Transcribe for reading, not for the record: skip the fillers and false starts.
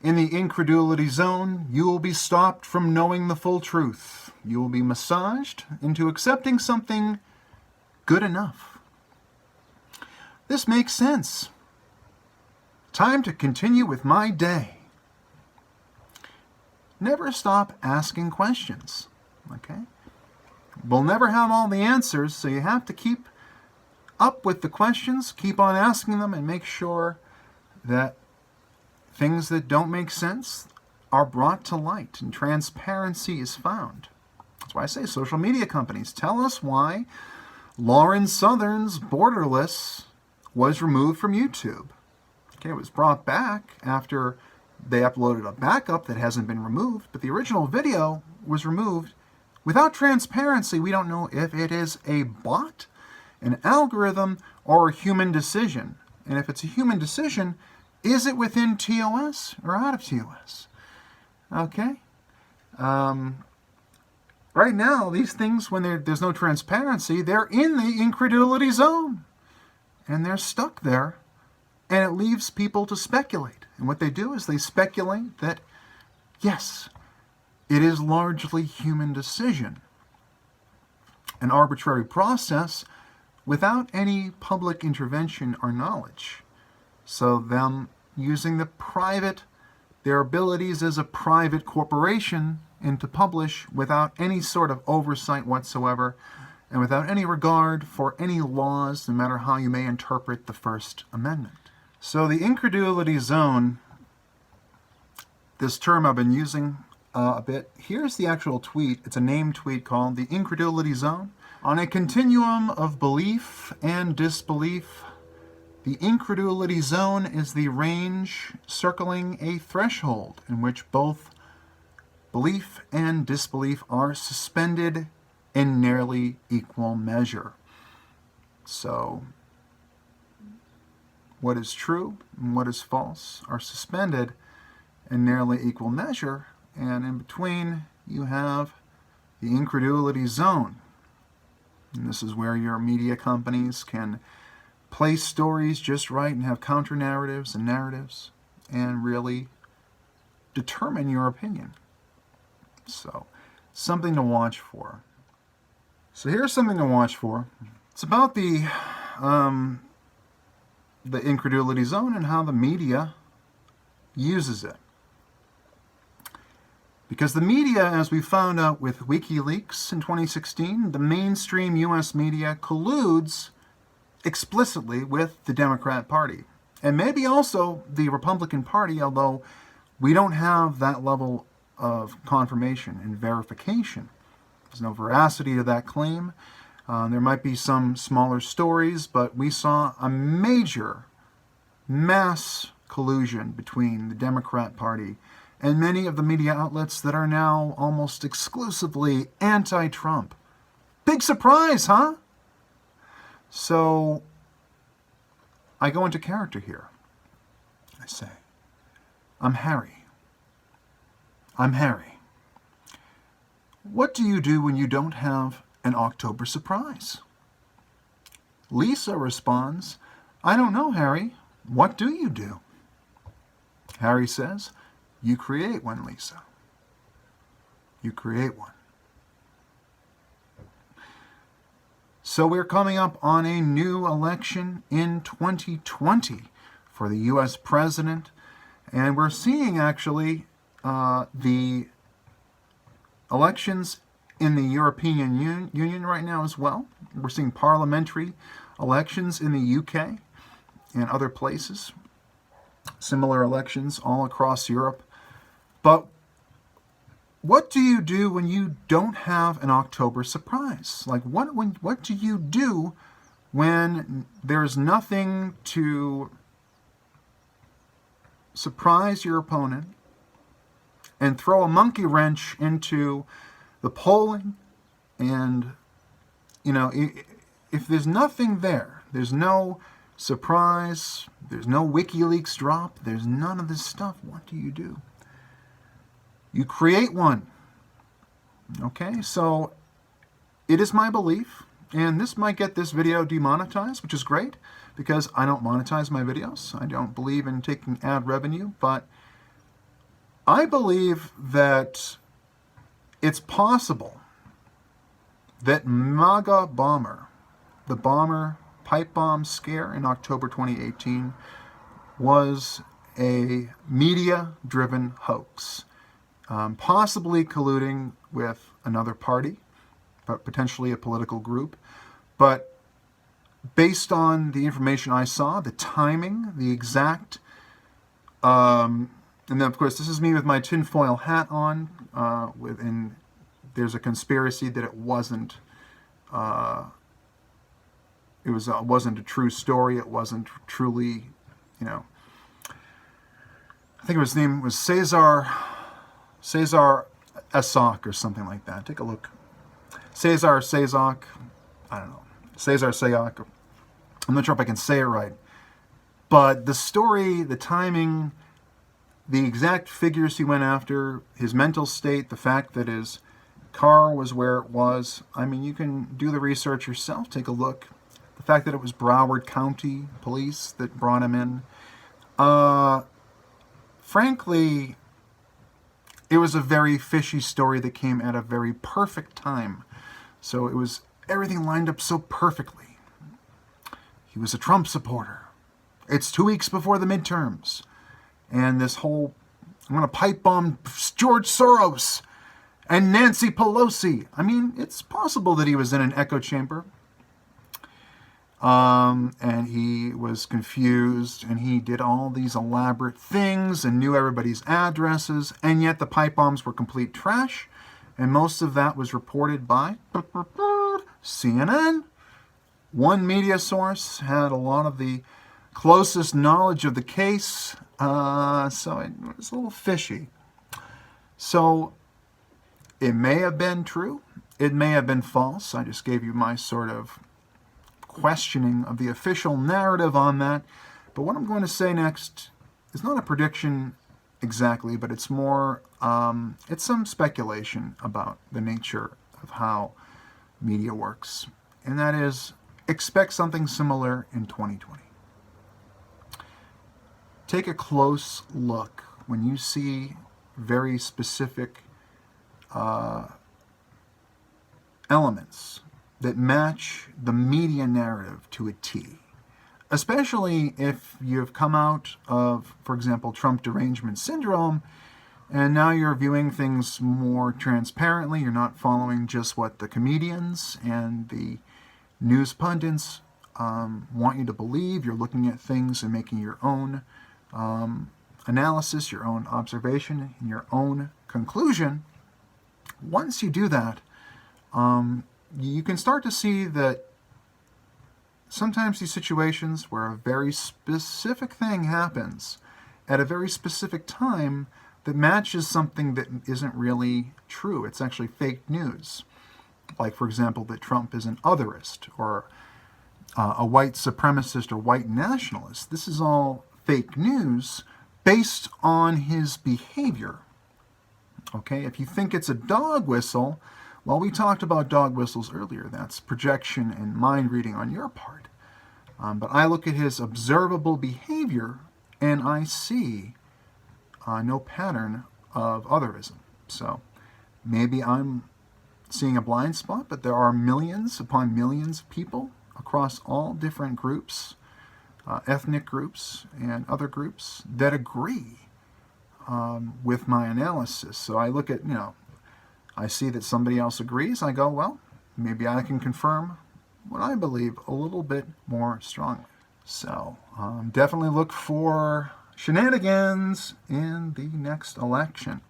In the incredulity zone, you will be stopped from knowing the full truth. You will be massaged into accepting something good enough. This makes sense. Time to continue with my day. Never stop asking questions, okay? We'll never have all the answers, so you have to keep up with the questions, keep on asking them, and make sure that things that don't make sense are brought to light and transparency is found. That's why I say social media companies, tell us why Lauren Southern's Borderless was removed from YouTube. Okay, it was brought back after they uploaded a backup that hasn't been removed, but the original video was removed. Without transparency, we don't know if it is a bot, an algorithm, or a human decision. And if it's a human decision, is it within TOS or out of TOS? Okay. Right now, these things, when there's no transparency, they're in the incredulity zone. And they're stuck there. And it leaves people to speculate. And what they do is they speculate that, yes, it is largely human decision. An arbitrary process without any public intervention or knowledge. So them using their abilities as a private corporation and to publish without any sort of oversight whatsoever and without any regard for any laws, no matter how you may interpret the First Amendment. So the incredulity zone, this term I've been using a bit. Here's the actual tweet. It's a named tweet called the incredulity zone. On a continuum of belief and disbelief, the incredulity zone is the range circling a threshold in which both belief and disbelief are suspended in nearly equal measure. So, what is true and what is false are suspended in nearly equal measure, and in between you have the incredulity zone. And this is where your media companies can place stories just right and have counter-narratives and narratives and really determine your opinion. So, something to watch for. So here's something to watch for. It's about the incredulity zone and how the media uses it. Because the media, as we found out with WikiLeaks in 2016, the mainstream U.S. media colludes explicitly with the Democrat Party. And maybe also the Republican Party, although we don't have that level of confirmation and verification. There's no veracity to that claim. There might be some smaller stories, but we saw a mass collusion between the Democrat Party and many of the media outlets that are now almost exclusively anti-Trump. Big surprise, huh? So, I go into character here. I say, I'm Harry. I'm Harry. What do you do when you don't have an October surprise? Lisa responds, I don't know, Harry. What do you do? Harry says, you create one, Lisa. You create one. So we're coming up on a new election in 2020 for the U.S. president. And we're seeing actually the elections in the European Union right now as well. We're seeing parliamentary elections in the UK and other places. Similar elections all across Europe. But what do you do when you don't have an October surprise? Like, what do you do when there's nothing to surprise your opponent and throw a monkey wrench into the polling? And, you know, if there's nothing there, there's no surprise, there's no WikiLeaks drop, there's none of this stuff, what do you do? You create one. Okay, so it is my belief, and this might get this video demonetized, which is great, because I don't monetize my videos. I don't believe in taking ad revenue, but I believe that it's possible that MAGA bomber, the bomber pipe bomb scare in October 2018, was a media-driven hoax, possibly colluding with another party, but potentially a political group. But based on the information I saw, the timing, the exact, and then of course this is me with my tinfoil hat on, and there's a conspiracy that it wasn't a true story. It wasn't truly, I think his name was Cesar Sayoc or something like that. Take a look. Cesar Sayoc. I don't know. Cesar Sayoc. I'm not sure if I can say it right. But the story, the timing, the exact figures he went after, his mental state, the fact that his car was where it was. I mean, you can do the research yourself. Take a look. The fact that it was Broward County police that brought him in. Frankly, it was a very fishy story that came at a very perfect time. So it was everything lined up so perfectly. He was a Trump supporter. It's 2 weeks before the midterms. And this whole, I'm going to pipe bomb George Soros and Nancy Pelosi. I mean, it's possible that he was in an echo chamber. And he was confused, and he did all these elaborate things and knew everybody's addresses, and yet the pipe bombs were complete trash, and most of that was reported by CNN. One media source had a lot of the closest knowledge of the case, so it was a little fishy. So it may have been true, it may have been false. I just gave you my sort of questioning of the official narrative on that. But what I'm going to say next is not a prediction exactly, but it's more, it's some speculation about the nature of how media works. And that is, expect something similar in 2020. Take a close look when you see very specific elements that match the media narrative to a T. Especially if you've come out of, for example, Trump derangement syndrome, and now you're viewing things more transparently. You're not following just what the comedians and the news pundits want you to believe. You're looking at things and making your own analysis, your own observation, and your own conclusion. Once you do that, you can start to see that sometimes these situations where a very specific thing happens at a very specific time that matches something that isn't really true. It's actually fake news. Like, for example, that Trump is an otherist or a white supremacist or white nationalist. This is all fake news based on his behavior. Okay, if you think it's a dog whistle, well, we talked about dog whistles earlier. That's projection and mind reading on your part. But I look at his observable behavior and I see no pattern of otherism. So maybe I'm seeing a blind spot, but there are millions upon millions of people across all different groups, ethnic groups and other groups that agree with my analysis. So I look at, I see that somebody else agrees. I go, well, maybe I can confirm what I believe a little bit more strongly. So definitely look for shenanigans in the next election.